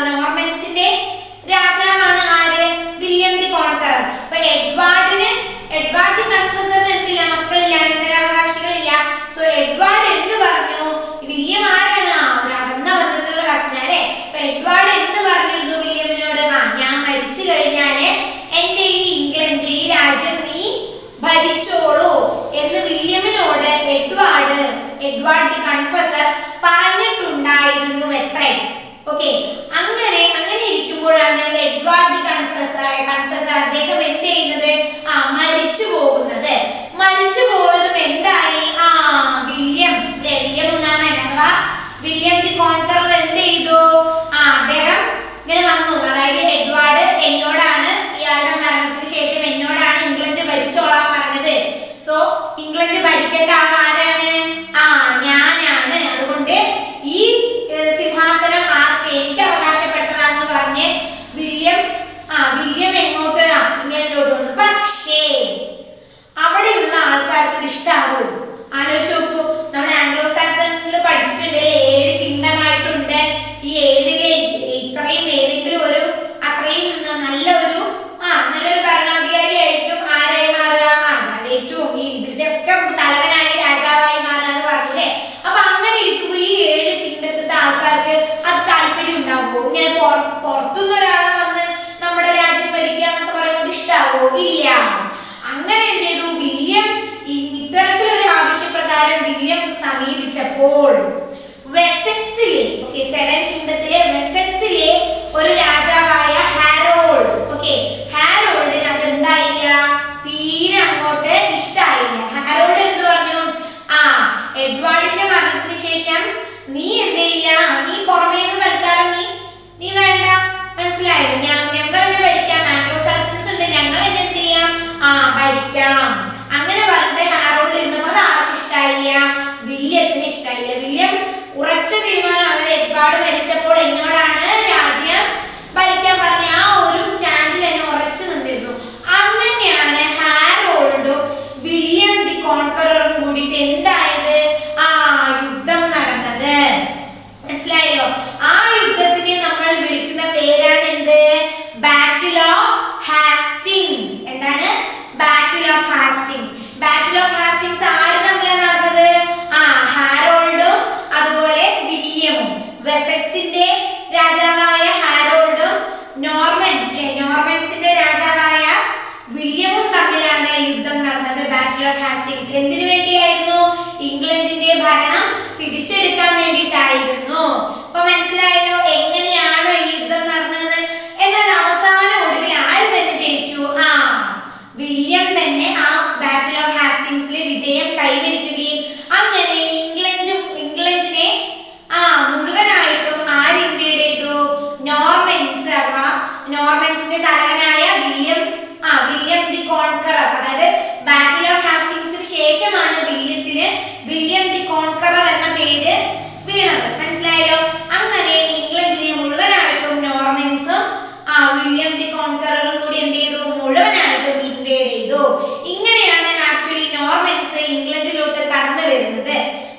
നോർമൻസിന്റെ ആൾക്കാർക്ക് ഇഷ്ടാവോ? ആലോചിച്ച് നോക്കൂ. നമ്മൾ ആംഗ്ലോ സാക്സണിൽ പഠിച്ചിട്ടുണ്ട് 7 കിങ്ഡം ആയിട്ടുണ്ട്. ഈ 7-ലെ ഇത്രയും ഏതെങ്കിലും ഒരു അത്രയും നല്ലൊരു ഭരണാധികാരി ആയിട്ടും ആരായി മാറുക? ഏറ്റവും ഇതിന്റെ ഒക്കെ തലവനായി രാജാവായി മാറുക എന്ന് പറഞ്ഞില്ലേ? അപ്പൊ അങ്ങനെ ഇരിക്കുമ്പോ ഈ 7 കിങ്ഡത്തിലെ ആൾക്കാർക്ക് അത് താല്പര്യം ഉണ്ടാവുമോ? ഇങ്ങനെ പുറത്തുനിന്ന് ഒരാളെ വന്ന് നമ്മുടെ രാജ്യം ഭരിക്കുക എന്നൊക്കെ പറയുന്നത് ഇഷ്ടാവോ? ഇല്ല. അങ്ങനെ എന്ത് ചെയ്തു? വില്യം ഇത്തരത്തിലൊരു ആവശ്യപ്രകാരം വില്യം സമീപിച്ചപ്പോൾ വെസെക്സിലെ 7 കിങ്ഡത്തിലെ വെസെക്സിലെ ഒരു രാജാവായ ഹാരോൾഡ് ഹാരോൾഡിന് അതെന്തായില്ല, തീരെ അങ്ങോട്ട് ഇഷ്ടായില്ല. ഹാരോൾഡ് എന്ത് പറഞ്ഞു? എഡ്വാർഡിന്റെ മരണത്തിന് ശേഷം നീ എന്ത് ചെയ്യില്ല, നീ പുറമേന്ന് തൽക്കാലം നീ വേണ്ട, മനസ്സിലായോ? ഞങ്ങൾ തന്നെ ഭരിക്കാം, ആംഗ്ലോ സാക്സൺസ് ഉണ്ട്, ഞങ്ങൾ തന്നെ എന്ത് ചെയ്യാം, ഭരിക്കാം. അങ്ങനെ പറഞ്ഞിട്ട് ഹാരോൾഡ് ഇരുന്നപ്പോൾ അത് ആർക്കും ഇഷ്ടായില്ല, വില്യത്തിന് ഇഷ്ടായില്ല. വില്യം ഉറച്ച തീരുമാനം, അതായത് എഡ്വാർഡ് മരിച്ചപ്പോൾ എന്നോടാണ് രാജ്യം ഭരിക്കാൻ പറഞ്ഞ ആ ഒരു സ്റ്റാൻഡിൽ തന്നെ ഉറച്ചു നിന്നിരുന്നു. അങ്ങനെയാണ് ഹാരോൾഡും വില്യം ദി കോൺകററും കൂടിയിട്ട് എന്തായത്, യുദ്ധം നടന്നത്. മനസ്സിലായല്ലോ? ആ യുദ്ധത്തിനെ നമ്മൾ വിളിക്കുന്ന പേരാണ് എന്ത്? Battle of Hastings. എന്താണ്? Battle of Hastings. Battle of Hastings ആര് തമ്മിലാണ് നടന്നത്? ഹാരോൾഡും അതുപോലെ വില്യമും. വെസെക്സിന്റെ രാജാവായ ഹാരോൾഡും നോർമൻസിന്റെ രാജാവായ വില്യമും തമ്മിലാണ് യുദ്ധം നടന്നത്. ബാറ്റിൽ ഓഫ് ഹാസ്റ്റിങ്സ് എന്തിനു വേണ്ടിയായിരുന്നു? ഇംഗ്ലണ്ടിന്റെ ഭരണം പിടിച്ചെടുക്കാൻ വേണ്ടിയിട്ടായിരുന്നു. അപ്പൊ മനസ്സിലായല്ലോ എങ്ങനെയാണ് ഈ യുദ്ധം നടന്നത്? എന്നാൽ അവസാന ഒടുവിൽ ആര് തന്നെ ജയിച്ചു? വില്യം തന്നെ ആ ബാറ്റിൽ ഓഫ് ഹാസ്റ്റിങ്സിലെ വിജയം കൈവരിക്കുകയും അങ്ങനെ ഇംഗ്ലണ്ടിനെ മുഴുവനായിട്ടും ആര് ഇൻവേഡ് ചെയ്തു? നോർമൻസ്, അഥവാ നോർമൻസിന്റെ തലവനായ വില്യം ദി കോൺകറർ. അതായത് ബാറ്റിൽ ഓഫ് ഹാസ്റ്റിങ്സിന് ശേഷമാണ് വില്യം ദി കോൺകറർ എന്ന പേര് വീണത്. മനസ്സിലായല്ലോ? അങ്ങനെ ഇംഗ്ലണ്ടിനെ മുഴുവനായിട്ടും നോർമൻസും വില്യം ദി കോൺകററും കൂടി എന്ത് ചെയ്തു? മുഴുവനായിട്ടും ഇൻവേഡ് ചെയ്തു. ഇങ്ങനെയാണ് ആക്ച്വലി നോർമൻസ് ഇംഗ്ലണ്ടിലോട്ട് കടന്നു വരുന്നത്.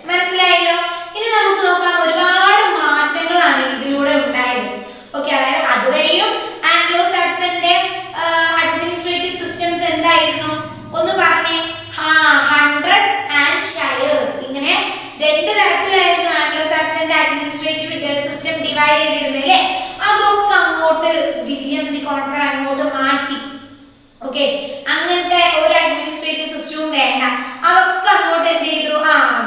മനസ്സിലായല്ലോ? ഇനി നമുക്ക് നോക്കാം, ഒരുപാട് മാറ്റങ്ങളാണ് ഇതിലൂടെ ഉണ്ടായത്. അതായത് അതുവരെയും ആംഗ്ലോ സാക്സന്റെ അഡ്മിനിസ്ട്രേറ്റീവ് സിസ്റ്റംസ് എന്തായിരുന്നു? ഒന്ന് പറഞ്ഞേ. 100 and shires. ഇങ്ങനെ 2 തരത്തിലായിരുന്നു ആംഗ്ലോ സാക്സന്റെ അഡ്മിനിസ്ട്രേറ്റീവ് സിസ്റ്റം ഡിവൈഡ് ചെയ്തിരുന്നത് അല്ലേ? അതൊക്കെ അങ്ങോട്ട് വില്യം ദി കോൺകറർ അങ്ങോട്ട് മാറ്റി. അങ്ങനത്തെ ഒരു അഡ്മിനിസ്ട്രേറ്റീവ് സിസ്റ്റവും വേണ്ട, അതൊക്കെ അങ്ങോട്ട് എന്ത് ചെയ്തു?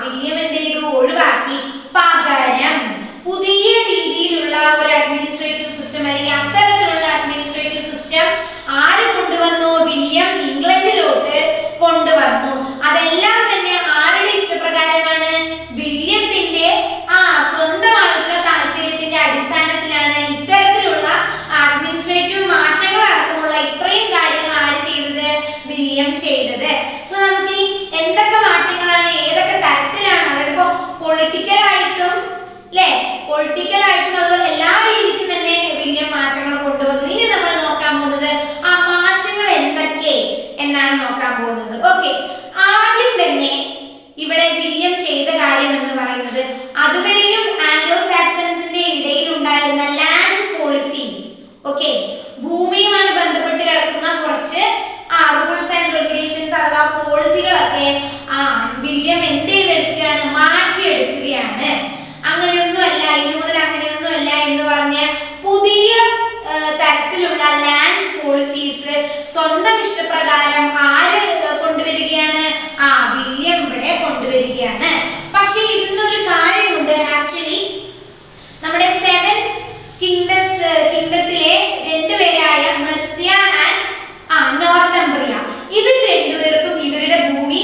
വില്യം എന്ത് ചെയ്തു? ഒഴിവാക്കി. പകരം പുതിയ രീതിയിലുള്ള ഒരു അഡ്മിനിസ്ട്രേറ്റീവ് സിസ്റ്റം അല്ലെങ്കിൽ അത്തരത്തിലുള്ള അഡ്മിനിസ്ട്രേറ്റീവ് സിസ്റ്റം ആര് കൊണ്ടുവന്നു? വില്യം ഇംഗ്ലണ്ടിലോട്ട് കൊണ്ടുവന്നു. അതെല്ലാം തന്നെ ആരുടെ ഇഷ്ടപ്രകാരമാണ്? വില്യത്തിന്റെ സ്വന്തമായിട്ടുള്ള താല്പര്യത്തിന്റെ അടിസ്ഥാനത്തിലാണ് ഇത്തരത്തിലുള്ള അഡ്മിനിസ്ട്രേറ്റീവ് മാറ്റങ്ങൾ അടക്കമുള്ള ഇത്രയും കാര്യങ്ങൾ ആര് ചെയ്തത്? വില്യം ചെയ്തത്. സോ നമുക്കിനി എന്തൊക്കെ മാറ്റങ്ങളാണ്, ഏതൊക്കെ തരത്തിലാണ്, അതായത് ഇപ്പൊ പൊളിറ്റിക്കലായിട്ടും അതുപോലെ എല്ലാ രീതിക്കും തന്നെ വില്യം മാറ്റങ്ങൾ കൊണ്ടുവന്നു. ഇനി നമ്മൾ നോക്കാൻ പോകുന്നത് ആ മാറ്റങ്ങൾ എന്തൊക്കെ എന്നാണ് നോക്കാൻ പോകുന്നത്. ആദ്യം തന്നെ ഇവിടെ വില്യം ചെയ്ത കാര്യം എന്ന് പറയുന്നത് അതുവരെയും ആംഗ്ലോ സാക്സൺസിന്റെ ഇടയിൽ ഉണ്ടായിരുന്ന ലാൻഡ് പോളിസീസ്, ഭൂമിയുമായി ബന്ധപ്പെട്ട് കിടക്കുന്ന കുറച്ച് റൂൾസ് ആൻഡ് റെഗുലേഷൻസ് അഥവാ പോളിസികളൊക്കെ വില്യം എന്ത് ചെയ്തെടുക്കുകയാണ്? മാറ്റിയെടുക്കുകയാണ്. അങ്ങനെയൊന്നുമല്ല, ഇനി മുതൽ അങ്ങനെയൊന്നുമല്ല എന്ന് പറഞ്ഞ് പുതിയ തരത്തിലുള്ള ലാൻഡ് പോളിസീസ് സ്വന്തം ഇഷ്ടപ്രകാരം ആര് കൊണ്ടുവരികയാണ്? വില്യം ഇവിടെ കൊണ്ടുവരികയാണ്. പക്ഷെ ഇതിന്നൊരു കാര്യമുണ്ട്. ആക്ച്വലി നമ്മുടെ 7 കിങ്ഡത്തിലെ 2 പേരായ മെർസിയ ആൻഡ് നോർത്തംബ്രിയ, ഇവർ 2 പേർക്കും ഇവരുടെ ഭൂമി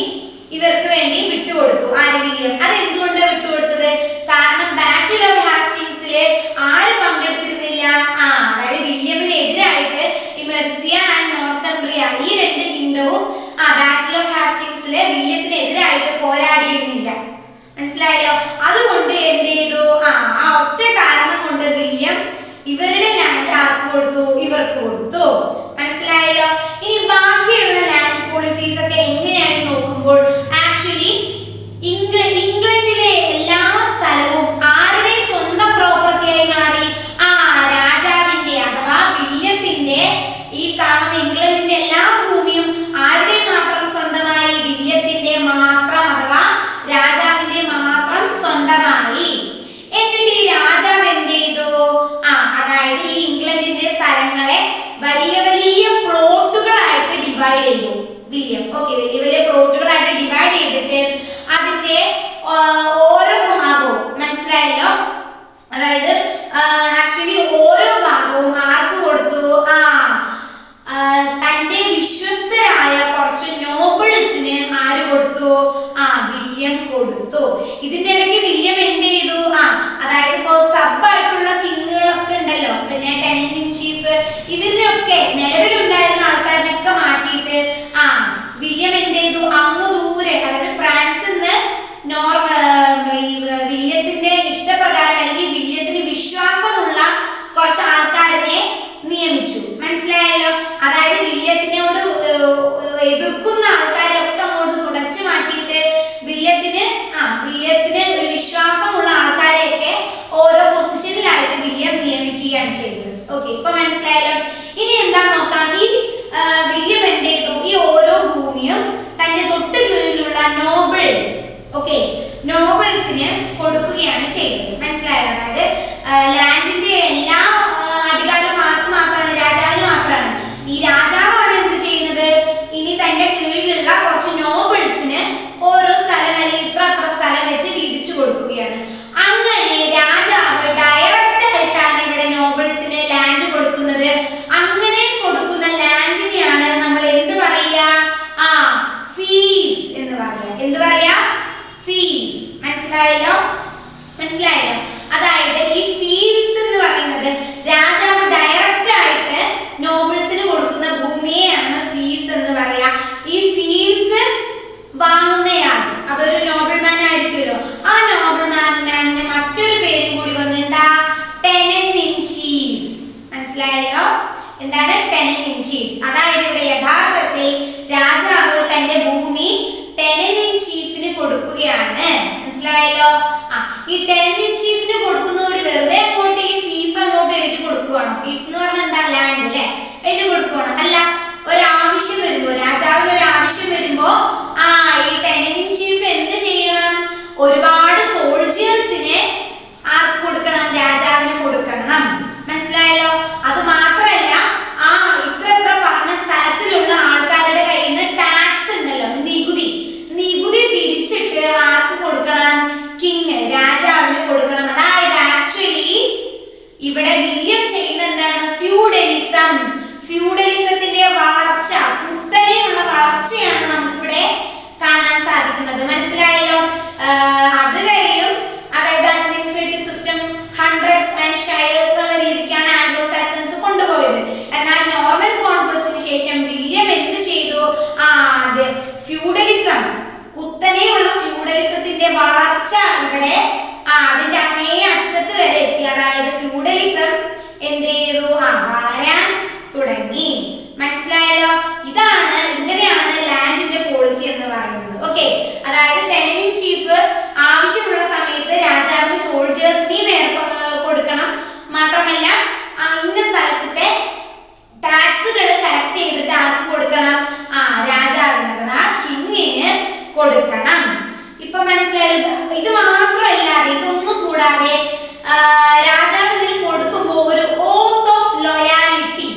ഇവർക്ക് വേണ്ടി വിട്ടുകൊടുത്തു. ആര്? വില്യം. അത് എന്തുകൊണ്ടാണ് വിട്ടുകൊടുത്തത്? കാരണം ബാറ്റിൽ ഓഫ് ഹാസ്റ്റിങ്സില് ആര് പങ്കെടുത്തിരുന്നില്ല? അതായത് വില്യമിനെതിരായിട്ട് ഈ മെർസിയ ആൻഡ് നോർത്തംബ്രിയ ഈ 2 കിങ്ഡവും ബാറ്റിൽ ഓഫ് ഹാസ്റ്റിങ്സില് വില്യത്തിനെതിരായിട്ട് പോരാടിയിരുന്നില്ല. മനസ്സിലായല്ലോ? അതുകൊണ്ട് എന്ത് ചെയ്തു? ഒറ്റ കാരണം കൊണ്ട് വില്യം ഇവരുടെ ലാൻഡ് ആർക്ക് കൊടുത്തു? ഇവർക്ക് കൊടുത്തു. മനസ്സിലായല്ലോ? ഇനി ബാക്കിയുള്ള ലാൻഡ് പോളിസീസ് ഒക്കെ എങ്ങനെയാണ് നോക്കുമ്പോൾ വലിയ പ്ലോട്ടുകളായിട്ട് ഡിവൈഡ് ചെയ്തിട്ട് അതിന്റെ ഓരോ ഭാഗവും മനസ്സിലായല്ലോ. അതായത് ആക്ച്വലി ഓരോ ഭാഗവും ആർക്ക് കൊടുത്തു? തന്റെ വിശ്വസ്തരായ കുറച്ച് നോബിൾസിന് ആര് കൊടുത്തു? വില്യം കൊടുത്തു. ഇതിന്റെ ഇടയ്ക്ക് വില്യം എന്ത് ചെയ്തു? അതായത് ഇപ്പോ സബ് ആയിട്ടുള്ള കിങ്ങുകളൊക്കെ ഉണ്ടല്ലോ, പിന്നെ ടെനന്റ് ഇൻ ചീഫ്, ഇവരിനൊക്കെ നിലവിലുണ്ടായിരുന്ന ആൾക്കാരിനൊക്കെ മാറ്റിയിട്ട് വില്യം എന്ത് ചെയ്തു? അങ്ങ് ദൂരെ, അതായത് ഫ്രാൻസിൽ നിന്ന് വില്യത്തിന്റെ ഇഷ്ടപ്രകാരം അല്ലെങ്കിൽ വില്യത്തിന് വിശ്വാസമുള്ള കുറച്ച് ആൾക്കാരെ നിയമിച്ചു. മനസ്സിലായല്ലോ. അതായത് വില്യത്തിനോട് എതിർക്കുന്ന ആൾക്കാരൊക്കെ അങ്ങോട്ട് തുടച്ചു മാറ്റിയിട്ട് വില്യത്തിന് ഒരു വിശ്വാസമുള്ള ആൾക്കാരെയൊക്കെ ഓരോ പൊസിഷനിലായിട്ട് വില്യം നിയമിക്കുകയാണ് ചെയ്തത്. ഓക്കെ, ഇപ്പൊ മനസ്സിലായല്ലോ. ഇനി എന്താ നോക്കാം. ഈ വില്യം എന്ത് ചെയ്തു? ഈ ഓരോ ഭൂമിയും തന്റെ തൊട്ട് കീഴിലുള്ള നോബിൾസിന് കൊടുക്കുകയാണ് ചെയ്തത്. മനസ്സിലായോ? അതായത് ലാൻഡിന്റെ എല്ലാ അധികാരവും മാത്രമാണ് രാജാവിന് മാത്രമാണ്. ഈ രാജാവാണ് എന്ത് ചെയ്യുന്നത്? ഇനി തന്റെ കീഴിലുള്ള കുറച്ച് നോബിൾസിന് ഓരോ സ്ഥലം അല്ലെങ്കിൽ ഇത്ര സ്ഥലം വെച്ച് വീതിച്ചു കൊടുക്കുകയാണ്. അങ്ങനെ രാജാവ് ഡയറക്റ്റ് ആയിട്ടാണ് ഇവിടെ നോബിൾസിന് ലാൻഡ് കൊടുക്കുന്നത്. അങ്ങനെ കൊടുക്കുന്ന ലാൻഡിനെയാണ് നമ്മൾ എന്ത് പറയാ? ഫീവ്സ് എന്ന് പറയാ. എന്ത് പറയാ? ഫീവ്സ്. മനസ്സിലായല്ലോ. അതായത് ഈ ഫീവ്സ് എന്ന് പറയുന്നത് രാജാവ് ഡയറക്റ്റ് ആയിട്ട് നോബിൾസിന് കൊടുക്കുന്ന ഭൂമിയെയാണ് ഫീവ്സ് എന്ന് പറയാ. ഈ ഫീവ്സ് വാങ്ങുന്നയാൾ അതൊരു നോബിൾമാൻ ആയിരിക്കുമല്ലോ. ആ നോബിൾമാന് മറ്റൊരു പേരും കൂടി വന്നിട്ടാ ടെനന്റ് ഇൻ ചീഫ്സ്. മനസ്സിലായല്ലോ. എന്താണ് ടെനന്റ് ഇൻ ചീഫ്സ്? അതായത് ഇവിടെ യഥാർത്ഥത്തിൽ രാജാവ് തന്റെ ഭൂമി ടെനന്റ് ഇൻ ചീഫിന് കൊടുക്കുകയാണ്. മനസ്സിലായല്ലോ. ഈ ടെനന്റ് ഇൻ ചീഫിന് കൊടുക്കുന്നതോടെ വെറുതെ അങ്ങോട്ട് ഈ ഫീഫ് അങ്ങോട്ട് എഴുതി കൊടുക്കുവാണോ? ഫീഫ് എന്ന് പറഞ്ഞാൽ എന്താ? ലാൻഡ് അല്ലേ? എഴുതി കൊടുക്കുവാണോ? അല്ല. ഒരാവശ്യം വരുമ്പോ, രാജാവിന് ഒരു ആവശ്യം വരുമ്പോ ഈ ടെനന്റ് ഇൻ ചീഫ് എന്ത് ചെയ്യണം? ഒരുപാട് സോൾജിയേഴ്സിനെ ആർക്ക് കൊടുക്കണം? രാജാവിന് കൊടുക്കണം. മനസ്സിലായല്ലോ. അത് മാത്രല്ല ഇത്ര പറഞ്ഞ സ്ഥലത്തിലുള്ള ആൾക്കാരുടെ കയ്യിൽ നിന്ന് ടാക്സ് ഉണ്ടല്ലോ, നികുതി പിരിച്ചിട്ട് ആർക്ക് കൊടുക്കണം? കിങ്, രാജാവിന് കൊടുക്കണം. അതായത് ആക്ച്വലി ഇവിടെ വില്യം ചെയ്യുന്ന എന്താണ്? ഫ്യൂഡലിസത്തിന്റെ വളർച്ച, കുത്തനെയുള്ള വളർച്ചയാണ് നമുക്കിവിടെ കാണാൻ സാധിക്കുന്നത്. മനസ്സിലായല്ലോ. അതുവരെയും അതായത് administrative system hundreds and shares എന്നുള്ള രീതിക്കാണ് ആംഗ്ലോ സാക്സൺസ് കൊണ്ടുപോയത്. എന്നാൽ നോർമൻ കോൺക്വസ്റ്റിന് ശേഷം വില്യം എന്ത് ചെയ്തു? ഫ്യൂഡലിസം, കുത്തനെയുള്ള ഫ്യൂഡലിസത്തിന്റെ വളർച്ച ഇവിടെ അതിന്റെ അങ്ങേ അറ്റത്ത് വരെ എത്തി. അതായത് ഫ്യൂഡലിസം എന്ത് ചെയ്തു? വളരാൻ തുടങ്ങി. മനസ്സിലായല്ലോ. ഇങ്ങനെയാണ് ലാൻഡിന്റെ പോളിസി എന്ന് പറയുന്നത്. ഓക്കെ, അതായത് ടെനന്റ് ഇൻ ചീഫ് ആവശ്യമുള്ള സമയത്ത് രാജാവിന് സോൾജേഴ്സിനെയും കൊടുക്കണം. മാത്രമല്ല ഇന്ന സ്ഥലത്തെ ടാക്സുകൾ കളക്ട് ചെയ്തിട്ട് ആർക്ക് കൊടുക്കണം? രാജാവിന് അഥവാ കിങ്ങിന് കൊടുക്കണം. ഇപ്പൊ മനസ്സിലായല്ലോ. ഇത് മാത്രമല്ലാതെ ഇതൊന്നും കൂടാതെ രാജാവ് ഇതിന് കൊടുക്കുമ്പോൾ ഒരു ഓത്ത് ഓഫ് ലോയാലിറ്റി,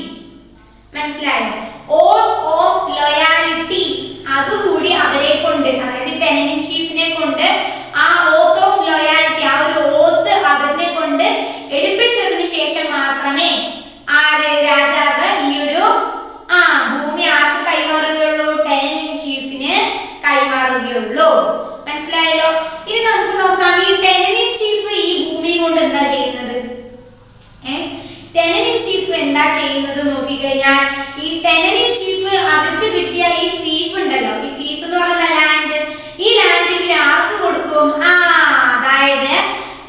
മനസ്സിലായോ? ഓത്ത് ഓഫ് ലോയാലിറ്റി അതുകൂടി അവരെ കൊണ്ട്, അതായത് ടെനന്റ് ഇൻ ചീഫിനെ കൊണ്ട് ആ ഓത്ത് ഓഫ് ലോയാലിറ്റി, ആ ഒരു ഓത്ത് അവരെ കൊണ്ട് എടുപ്പിച്ചതിന് ശേഷം മാത്രമേ രാജാവ് ഈ ഒരു ഭൂമി ആർക്ക് കൈമാറുകയുള്ളൂ? Tenant in ചീഫിന് കൈമാറുകയുള്ളൂ. മനസ്സിലായല്ലോ. ഇനി നമുക്ക് നോക്കാം, ഈ ടെനന്റ് ഇൻ ചീഫ് ഈ ഭൂമി കൊണ്ട് എന്താ ചെയ്യുന്നത്? ടെനന്റ് ഇൻ ചീഫ് എന്താ ചെയ്യുന്നത് നോക്കിക്കഴിഞ്ഞാൽ, ഈ ടെനന്റ് ഇൻ ചീഫ് അവർക്ക് കിട്ടിയ ഈ ഫീഫ് ഉണ്ടല്ലോ, ഈ ഫീഫ് എന്ന് പറയുന്ന ലാൻഡ്, ഈ ലാൻഡ് ഇവർ ആർക്ക് കൊടുക്കും? അതായത്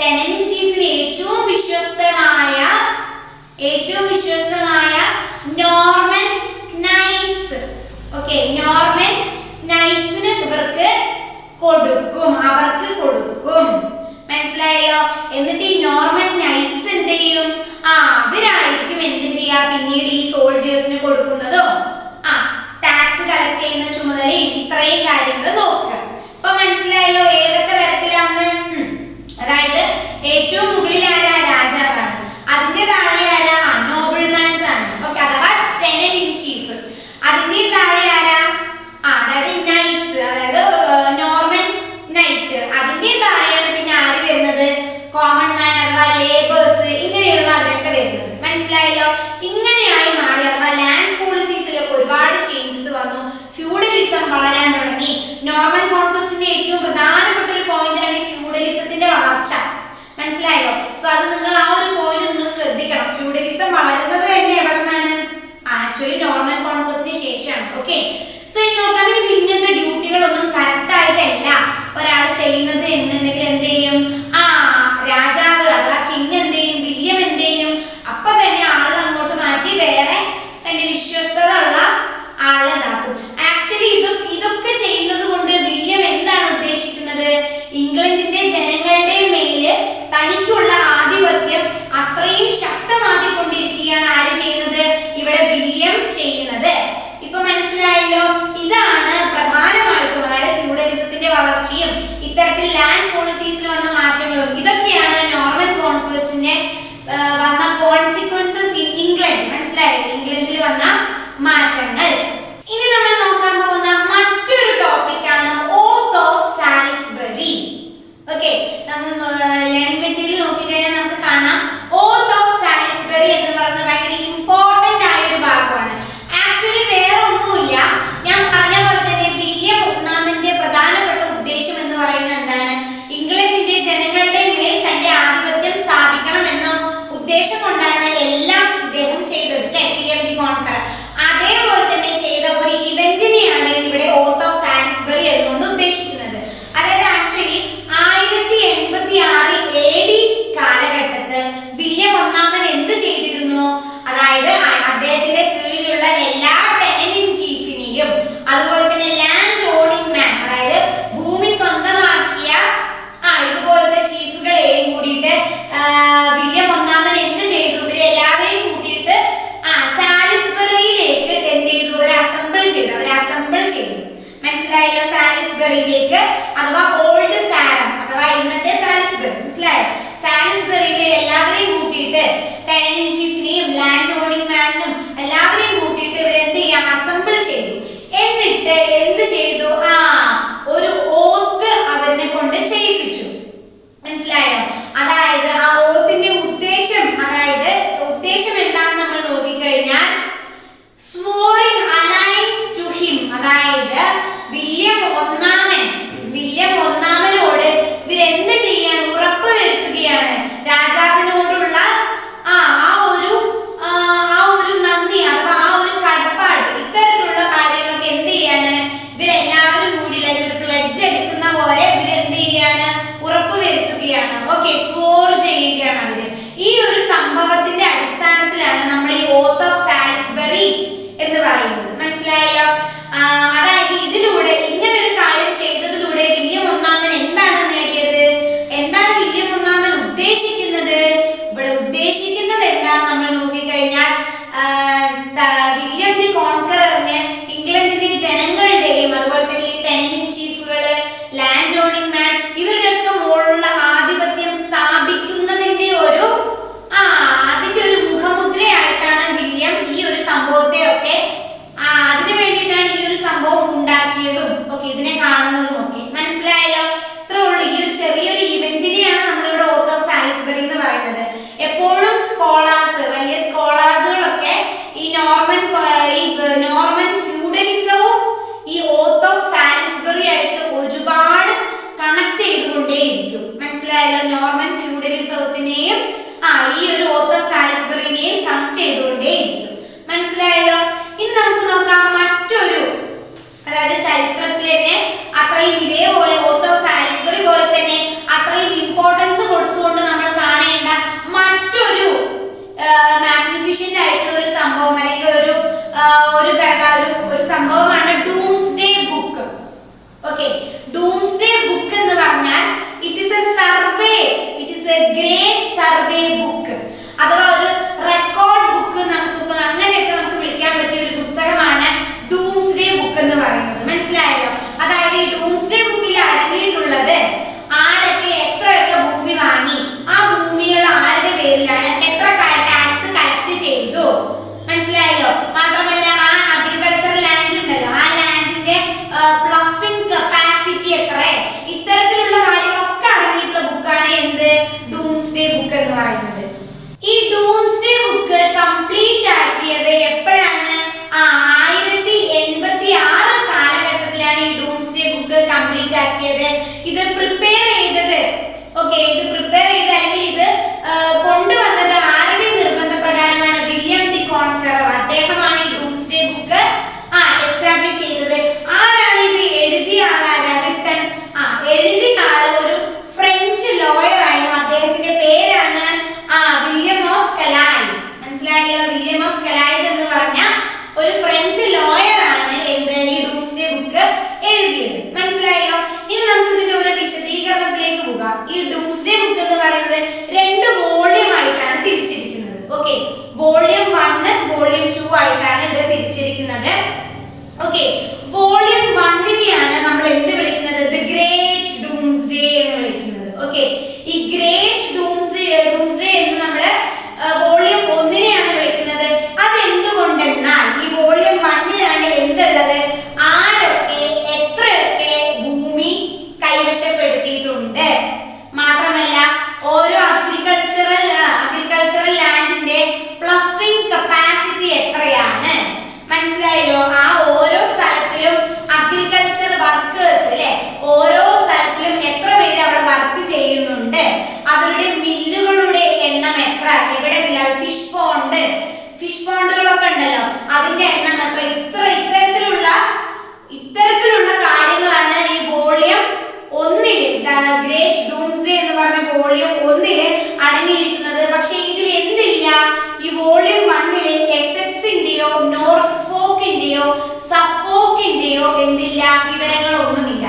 ടെനന്റ് ഇൻ ചീഫിന് ഏറ്റവും വിശ്വസ്തമായ നോർമൻ നൈറ്റ്സ്, ഓക്കെ, നോർമൻ നൈറ്റ്സിന് ഇവർക്ക് കൊടുക്കും, അവർക്ക് കൊടുക്കും. മനസ്സിലായല്ലോ. എന്നിട്ട് ഈ നോർമൻ നൈറ്റ്സ് എന്ത് ചെയ്യും? അവരായിരിക്കും എന്ത് ചെയ്യാ? പിന്നീട് ഈ സോൾജേഴ്സിന് കൊടുക്കുന്നതോ ടാക്സ് കളക്ട് ചെയ്യുന്ന ചുമതലയും ഇത്രയും കാര്യങ്ങൾ നോക്കുക. അപ്പൊ മനസ്സിലായല്ലോ ഏതൊക്കെ തരത്തിലാണ്? അതായത് ഏറ്റവും മുകളിൽ ആരാ? രാജാവാണ്. അതിന്റെ താഴെ ആരാ? നോബിൾമാൻസ് ആണ്. ഓക്കെ, അഥവാ ടെനന്റ് ഇൻ ചീഫ്. അതിന്റെ താഴെ ആരാ? അതായത് നൈറ്റ് അത് നിങ്ങൾ ആ ഒരു പോയിന്റ് നിങ്ങൾ ശ്രദ്ധിക്കണം. ഫ്യൂഡലിസം വളരുന്നത് തന്നെ എവിടെ നിന്നാണ്? ആക്ച്വലി നോർമൻ കോൺക്വസ്റ്റിന് ശേഷമാണ്. ഓക്കെ, സോ ഇത് നോക്കാം. ഇങ്ങനത്തെ ഡ്യൂട്ടികളൊന്നും കറക്റ്റ് ആയിട്ടല്ല ഒരാൾ ചെയ്യുന്നത് എന്നുണ്ടെങ്കിൽ എന്ത് ചെയ്യും? രാജാവ് അഥവാ കിങ് എന്ത് ചെയ്യും? വില്യം എന്ത് ചെയ്യും? അപ്പൊ തന്നെ ആള് അങ്ങോട്ട് മാറ്റി വേറെ തന്റെ വിശ്വസ്തത ഉള്ള ആളെ ഇതാക്കും. ആക്ച്വലി ഇതൊക്കെ ചെയ്യുന്നത് കൊണ്ട് വില്യം എന്താണ് ഉദ്ദേശിക്കുന്നത്? ഇംഗ്ലണ്ടിന്റെ ജനങ്ങളുടെ മേല് തനിക്കുള്ള ആധിപത്യം അത്രയും ശക്തമാക്കിക്കൊണ്ടിരിക്കുകയാണ് ആര് ചെയ്യുന്നത്? ഇവിടെ വില്യം ചെയ്യുന്നത്. ഇപ്പൊ മനസ്സിലായല്ലോ? ഇതാണ് പ്രധാനമായിട്ടും, അതായത് ഫ്യൂഡലിസത്തിന്റെ വളർച്ചയും ഇത്തരത്തിൽ ലാൻഡ് പോളിസീസിൽ വന്ന മാറ്റങ്ങളും ഇതൊക്കെയാണ് നോർമൻ കോൺക്വസ്റ്റിന്റെ വന്ന കോൺസിക്വൻസസ് ഇൻ ഇംഗ്ലണ്ട്. മനസ്സിലായോ? ഇംഗ്ലണ്ടിൽ വന്ന മാറ്റങ്ങൾ. ഇനി നമ്മൾ നോക്കാൻ പോകുന്ന മറ്റൊരു ടോപ്പിക്കാണ് ഓത്ത് ഓഫ് സാലിസ്ബറി. ഓക്കെ, നമ്മൾ ലേണിംഗ് മെറ്റീരിയൽ നോക്കിക്കഴിഞ്ഞാൽ നമുക്ക് കാണാം ഓത്ത് ഓഫ് സാലിസ്ബറി എന്ന് പറയുന്നത് ഭയങ്കര ഇമ്പോർട്ടന്റ് ആയ ഒരു ഭാഗമാണ്. ആക്ച്വലി വേറെ ഒന്നുമില്ല, ഞാൻ പറഞ്ഞ പോലെ തന്നെ വില്യം ഒന്നാമന്റെ പ്രധാനപ്പെട്ട ഉദ്ദേശം എന്ന് പറയുന്നത് എന്താണ്? ഇംഗ്ലണ്ടിന്റെ ജനങ്ങളുടെ മേൽ തന്റെ ആധിപത്യം സ്ഥാപിക്കണം എന്ന ഉദ്ദേശം കൊണ്ടാണ് എല്ലാം ഇദ്ദേഹം ചെയ്തത്. വില്യം ദി കോൺക്കറർ അതേപോലെ തന്നെ ചെയ്ത ഒരു ഇവന്റിനെയാണ് ഇവിടെ ഓത്ത് ഓഫ് സാലിസ്ബറി എന്നുകൊണ്ട് ഉദ്ദേശിക്കുന്നത്. അതായത് ആക്ച്വലി 1086 AD കാലഘട്ടത്ത് വില്യം ഒന്നാമൻ എന്ത് ചെയ്തിരുന്നു? അതായത് അദ്ദേഹത്തിന്റെ കീഴിലുള്ള എല്ലാ ടെനന്റ് ഇൻ ചീഫിനെയും അതുപോലെ തന്നെ ലാൻഡ് ഓണിംഗ് മാൻ, അതായത് ഭൂമി സ്വന്തമാക്കിയ ഇതുപോലത്തെ ചീഫുകളെയും കൂടിയിട്ട് വില്യം ഒന്നാമൻ എന്ത് ചെയ്തു? ഇവരെല്ലാവരെയും കൂട്ടിയിട്ട് സാലിസ്ബറിയിലേക്ക് എന്ത് ചെയ്തു? അവർ അസംബിൾ ചെയ്തു. മനസ്സിലായല്ലോ? സാലിസ്ബറിയിലേക്ക് അഥവാ ഓൾഡ് സാരം അഥവാ ഇന്നത്തെ സാലിസ്ബറി. മനസ്സിലായോ? സാലിസ്ബറിയിലെ എല്ലാവരെയും കൂട്ടിയിട്ട് ടെനന്റ് ഇൻ ചീഫിനെയും ലാൻഡ് ഓണിംഗ് മാനും എല്ലാവരെയും കൂട്ടിയിട്ട് ഇവർ എന്ത് ചെയ്യാം? അസംബിൾ ചെയ്തു. എന്നിട്ട് എന്ത് ചെയ്തു? ഒരു ഓത്ത് അവരെ കൊണ്ട് ചെയ്യിപ്പിച്ചു. മനസ്സിലായോ? അതായത് ആ ഓത്തിന്റെ ഉദ്ദേശം എന്താണെന്ന് നമ്മൾ നോക്കിക്കഴിഞ്ഞാൽ swearing alliance to him, അതായത് വില്യം ഒന്നാമനോട് ഇവരെന്ത് ചെയ്യാണ്? ഉറപ്പ് വരുത്തുകയാണ് രാജാവിനോടുള്ള ആ ഒരു നന്ദി അഥവാ ആ ഒരു കടപ്പാട്. ഇത്തരത്തിലുള്ള കാര്യങ്ങളൊക്കെ എന്ത് ചെയ്യാണ്? ഇവരെല്ലാവരും കൂടി ഒരു പ്ലെഡ്ജ് എടുക്കുന്ന പോലെ ഇവരെന്ത് ചെയ്യാണ്? ഉറപ്പ് വരുത്തുകയാണ്. ഓക്കെ, സ്വോർ ചെയ്യുകയാണ് അവര്. ഈ ഒരു സംഭവത്തിന്റെ അടിസ്ഥാനത്തിലാണ് നമ്മൾ ഈ ഓത്ത് ഓഫ് സാലിസ്ബറി എന്ന് പറയുന്നത്. മനസ്സിലായല്ലോ? അതായത് ഇതിലൂടെ ഇങ്ങനെ ഒരു കാര്യം ചെയ്തതിലൂടെ വില്യം ഒന്നാമൻ എന്താണ് നേടിയത്? എന്താണ് വില്യം ഒന്നാമൻ ഉദ്ദേശിക്കുന്നത്? ഇവിടെ ഉദ്ദേശിക്കുന്നത് എന്താണ് നമ്മൾ നോക്കിക്കഴിഞ്ഞാൽ വില്യം ദി കോൺക്കററിന് ഇംഗ്ലണ്ടിന്റെ ജനങ്ങളുടെയും അതുപോലെ തന്നെ ഈ ടെനന്റ് ഇൻ ചീഫുകള്, ലാൻഡ് ഓണിംഗ് മാൻ ഇവരുടെയൊക്കെ മുകളിലുള്ള ആധിപത്യം സ്ഥാപിക്കുന്നതിന്റെ അതിന്റെ ഒരു മുഖമുദ്രയായിട്ടാണ് വില്യം ഈ ഒരു സംഭവത്തെ ഒക്കെ അതിനു വേണ്ടിയിട്ടാണ് ഈ ഒരു സംഭവം ഉണ്ടാക്കിയതും ഒക്കെ ഇതിനെ കാണുന്നതും ഒക്കെ. മനസ്സിലായല്ലോ? ഇത്രേ ഉള്ളൂ. ഈ ഒരു ചെറിയൊരു ഇവന്റിനെയാണ് നമ്മളിവിടെ ഓത്ത് ഓഫ് സാലിസ്ബറി എന്ന് പറയുന്നത്. എപ്പോഴും വലിയ സ്കോളേഴ്സുകളൊക്കെ ഈ നോർമൻ ഫ്യൂഡലിസവും ഈ ഓത്ത് ഓഫ് സാലിസ്ബറി ആയിട്ട് ഒരുപാട് കണക്ട് ചെയ്തുകൊണ്ടേയിരിക്കും. മനസ്സിലായല്ലോ? നോർമൻ ഫ്യൂഡലിസത്തിനെയും ഈ ഒരു ഓത്ത് ഓഫ് സാലിസ്ബറിനെയും കണക്ട് ചെയ്തുകൊണ്ടേയിരിക്കും. മനസ്സിലായല്ലോ? ഇനി നമുക്ക് നോക്കാം മറ്റൊരു, അതായത് ചരിത്രത്തിൽ തന്നെ അത്രയും ഇതേപോലെ ഓത്ത് ഓഫ് സാലിസ്ബറി പോലെ തന്നെ അത്രയും ഇമ്പോർട്ടൻസ് കൊടുത്തുകൊണ്ട് നമ്മൾ കാണേണ്ട മറ്റൊരു മാഗ്നിഫിഷ്യന്റ് ആയിട്ടുള്ള ഒരു സംഭവം അല്ലെങ്കിൽ ഒരു സംഭവമാണ് doomsday book. Okay, doomsday book എന്ന് പറഞ്ഞാൽ it is A great survey book അഥവാ ഒരു റെക്കോർഡ് ബുക്ക്, അങ്ങനെയൊക്കെ നമുക്ക് വിളിക്കാൻ പറ്റിയ ഒരു പുസ്തകമാണ് ഡൂംസ്ഡേ ബുക്ക് എന്ന് പറയുന്നത്. മനസ്സിലായല്ലോ? അതായത് ഈ ഡൂംസ്ഡേ ബുക്കിൽ അടങ്ങിയിട്ടുള്ളത് ആരൊക്കെ എത്രയൊക്കെ ഭൂമി വാങ്ങി, ആ ഭൂമികൾ ആരുടെ പേരിലാണ്, എത്ര ടാക്സ് കളക്ട് ചെയ്തു. മനസ്സിലായല്ലോ? മാത്രമല്ല ആ അഗ്രികൾച്ചറൽ ലാൻഡ് ഉണ്ടല്ലോ, ആ ലാൻഡിന്റെ പ്ലഫിംഗ് കപ്പാസിറ്റി എത്ര, ഇത്തരത്തിലുള്ള കാര്യങ്ങളൊക്കെ അടങ്ങിയിട്ടുള്ള ബുക്കാണ് എന്ത്? ഡൂംസ്ഡേ ബുക്ക് എന്ന് പറയുന്നത്. ഈ ഡൂംസ്ഡേ ബുക്ക് കംപ്ലീറ്റ് ആക്കിയത് എപ്പോഴാണ്? 1086 കാലഘട്ടത്തിലാണ് ഈ ഡൂംസ്ഡേ ബുക്ക് കംപ്ലീറ്റ് ആക്കിയത്. ഇത് പ്രിപ്പയർ ചെയ്തത് അല്ലെങ്കിൽ ഇത് കൊണ്ടുവന്നത് ആരുടെ നിർബന്ധപ്രകാരമാണ്? William the conqueror. അദ്ദേഹമാണ് ഈ ഡൂംസ്ഡേ ബുക്ക് എസ്റ്റാബ്ലിഷ് ചെയ്തത്. ആരാണ് ഇത് എഴുതിയ ആളാണ്? റിട്ടൺ എഴുതിയ ആള് ഒരു ഫ്രഞ്ച് ലോയർ ആയിരുന്നു. അദ്ദേഹത്തിന്റെ പേരാണ് വില്യം ഓഫ് കലൈസ്. മനസ്സിലായല്ലോ? വില്യം ഓഫ് കലൈസ് എന്ന് പറഞ്ഞ ഒരു ഫ്രഞ്ച് ലോയർ ആണ് എന്ത് ഈ ഡൂംസ്ഡേ ബുക്ക് എഴുതിയത്. മനസ്സിലായല്ലോ? ഇനി നമുക്ക് ഇതിന്റെ ഒരു വിശദീകരണത്തിലേക്ക് പോകാം. ഈ ഡൂംസ്ഡേ ബുക്ക് എന്ന് പറയുന്നത് 2 വോള്യം ആയിട്ടാണ് തിരിച്ചിരിക്കുന്നത്. ഓക്കെ, വോള്യം 1, വോള്യം 2 ആയിട്ടാണ് ഇത് തിരിച്ചിരിക്കുന്നത്. ഓക്കെ, വോള്യം 1നെയാണ് നമ്മൾ എന്ത് വിളിക്കുന്നത്? ദി ഗ്രേറ്റ് ഡൂംസ്ഡേ എന്ന് വിളിക്കുന്നത്. ഓക്കെ, ഈ ഗ്രേറ്റ് ഡൂംസ്ഡേ എന്ന് നമ്മൾ വോള്യം 1നെയാണ് വിളിക്കുന്നത്. അത് എന്തുകൊണ്ടെന്നാൽ ഈ വോള്യം 1ലാണ് എന്തുള്ളത്? ആരൊക്കെ എത്രയൊക്കെ ഭൂമി കൈവശപ്പെടുത്തിയിട്ടുണ്ട്, മാത്രമല്ല ഓരോ അഗ്രികൾച്ചറൽ ലാൻഡിന്റെ പ്ലഫിംഗ് കപ്പാസിറ്റി എത്രയാണ്. മനസ്സിലായല്ലോ? ആ ഓരോ സ്ഥലത്തിലും അഗ്രികൾച്ചർ വർക്കേഴ്സ് അല്ലെ, ഓരോ സ്ഥലത്തിലും എത്ര പേര് അവിടെ വർക്ക് ചെയ്യുന്നുണ്ട്, അവരുടെ മില്ലുകളുടെ എണ്ണം എത്ര, എവിടെ ഫിഷ് പോണ്ടുകളൊക്കെ ഉണ്ടല്ലോ, അതിന്റെ എണ്ണം എത്ര, ഇത്തരത്തിലുള്ള കാര്യങ്ങളാണ് ഈ വോള്യം 1 ഗ്രേറ്റ് ഡൂംസ്ഡേ എന്ന് പറഞ്ഞ വോള്യം 1 അടങ്ങിയിരിക്കുന്നത്. പക്ഷെ ഇതിൽ എന്തില്ല? ഈ വോള്യം 1 എസെക്സിന്റെയോ നോർഫോക്കിന്റെയോ സഫോക്കിന്റെയോ എന്തില്ല? വിവരങ്ങളൊന്നുമില്ല.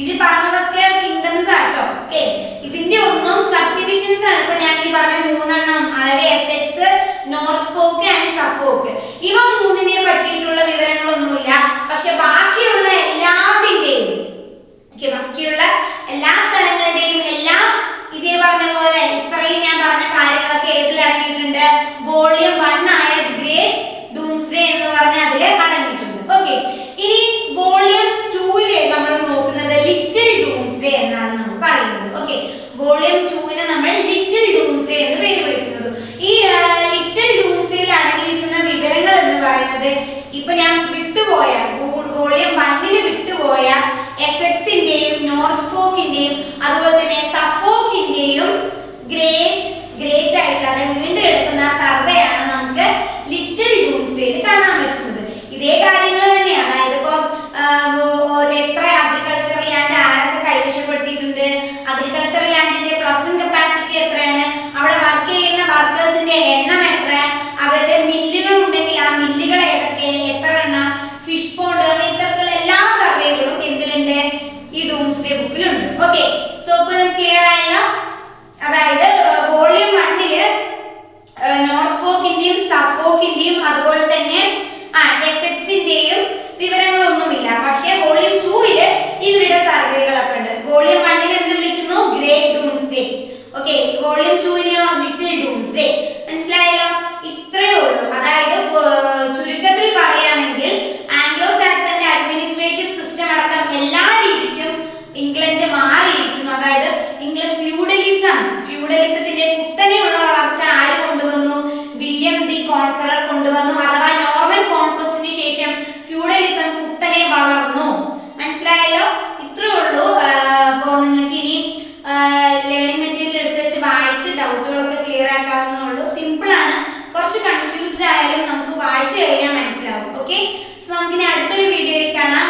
ഇത് പറഞ്ഞതൊക്കെ കിങ്ഡംസ് ആട്ടോ. ഓക്കെ, ഇതിന്റെ ഒന്നും സബ് ഡിവിഷൻസ് ആണ്. ഇപ്പൊ ഞാൻ ഈ പറഞ്ഞ 3 അതായത് എസെക്സ്, നോർഫോക്ക് ആൻഡ് സഫോക്ക്, ഇവ 3നെ പറ്റിയിട്ടുള്ള വിവരങ്ങളൊന്നുമില്ല. പക്ഷെ ബാക്കിയുള്ള ബാക്കിയുള്ള എല്ലാ സ്ഥലങ്ങളുടെയും എല്ലാം ഇതേ പറഞ്ഞ പോലെ ഇത്രയും ഞാൻ പറഞ്ഞ കാര്യങ്ങളൊക്കെ ഏതിൽ അടങ്ങിയിട്ടുണ്ട്? വോള്യം 1 ആയ ദി ഗ്രേറ്റ് ഡൂംസ്ഡേ എന്ന് പറഞ്ഞ അതിൽ അടങ്ങിയിട്ടുണ്ട്. ഓക്കെ, ഇനി വോള്യം 2ല് നമ്മൾ നോക്കുന്നത് ലിറ്റിൽ ഡൂംസ്ഡേ എന്നാണ് നമ്മൾ പറയുന്നത്. ഓക്കെ, വോള്യം 2നെ നമ്മൾ ലിറ്റിൽ ഡൂംസ്ഡേ എന്ന് പേര് വിളിക്കുന്നത്. ഈ ലിറ്റിൽ ഡൂംസ്ഡേയിൽ അടങ്ങിയിരിക്കുന്ന വിവരങ്ങൾ എന്ന് പറയുന്നത് ഇപ്പൊ ഞാൻ വിട്ടുപോയ വോള്യം 1ല് വിട്ടുപോയ എസെക്സിന്റെയും നോർഫോക്കിന്റെയും അതുപോലെ തന്നെ സഫോക്കിന്റെയും ഗ്രേറ്റ് ആയിട്ട് അതായത് നീണ്ടു കിടക്കുന്ന സർവേ ആണ് നമുക്ക് ലിറ്റിൽ ഡൂംസ്ഡേയിൽ കാണാൻ പറ്റുന്നത്. ഇതേ കാര്യങ്ങൾ തന്നെയാണ്. അതായത് ഇപ്പൊ എത്ര അഗ്രികൾച്ചറൽ ലാൻഡ് ആരൊക്കെ കൈവശപ്പെടുത്തിയിട്ടുണ്ട്, അഗ്രികൾച്ചറൽ ലാൻഡിന്റെ പ്ലഫിംഗ് കപ്പാസിറ്റി എത്രയാണ്, അവിടെ വർക്ക് ചെയ്യുന്ന വർക്കേഴ്സിന്റെ എണ്ണം എത്ര, അവരുടെ മില്ലുകൾ ഉണ്ടെങ്കിൽ ആ മില്ലുകൾ ഏതൊക്കെ, എത്ര എണ്ണം, ഫിഷ് പോണ്ടുകൾ, ഇത്തരത്തിലുള്ള എല്ലാ സർവേകളും എന്തിലുണ്ട്? ഈ ഡൂംസ്ഡേ ബുക്കിലുണ്ട്. ഓക്കെ, സോ ഇപ്പോൾ ക്ലിയർ ആയല്ലോ? അതായത് വോള്യം 1ല് നോർഫോക്കിന്റെയും സഫോക്കിന്റെയും അതുപോലെ തന്നെ എസെക്സിന്റെയും വിവരങ്ങളൊന്നുമില്ല. പക്ഷെ വോള്യം 2ല് ഇവരുടെ സർവേകളൊക്കെ ഉണ്ട്. വോള്യം 1നെ എന്ത് വിളിക്കുന്നു? Great Domesday. ഓക്കെ, വോള്യം 2നെയോ ലിറ്റിൽ ഡൂംസ്ഡേ. മനസ്സിലായല്ലോ? ഇത്രയേ ഉള്ളൂ. അതായത് ചുരുക്കത്തിൽ പറയുകയാണെങ്കിൽ ആംഗ്ലോ സാക്സന്റെ അഡ്മിനിസ്ട്രേറ്റീവ് സിസ്റ്റം അടക്കം എല്ലാ രീതിക്കും ഇംഗ്ലണ്ട് മാറിയിരിക്കുന്നു. അതായത് ഫ്യൂഡലിസത്തിന്റെ കുത്തനെയുള്ള വളർച്ച ആര് കൊണ്ടുവന്നു? വില്യം ദി കോൺക്കറർ കൊണ്ടുവന്നു. അഥവാ നോർമൻ കോൺക്വസ്റ്റിന് ശേഷം ഫ്യൂഡലിസം കുത്തനെ വളർന്നു. മനസ്സിലായല്ലോ? ഇത്രയേ ഉള്ളൂ. അപ്പോൾ നിങ്ങൾക്ക് ഇനി ലേണിംഗ് മെറ്റീരിയൽ എടുത്ത് വെച്ച് വായിച്ച് ഡൗട്ടുകളൊക്കെ ക്ലിയർ ആക്കാവുന്നതുള്ളൂ. സിമ്പിൾ ആണ്. കുറച്ച് കൺഫ്യൂസ്ഡ് ആയാലും നമുക്ക് വായിച്ചു കഴിഞ്ഞാൽ മനസ്സിലാവും. ഓക്കെ, സോ നമുക്കിനി അടുത്തൊരു വീഡിയോയിൽ കാണാം.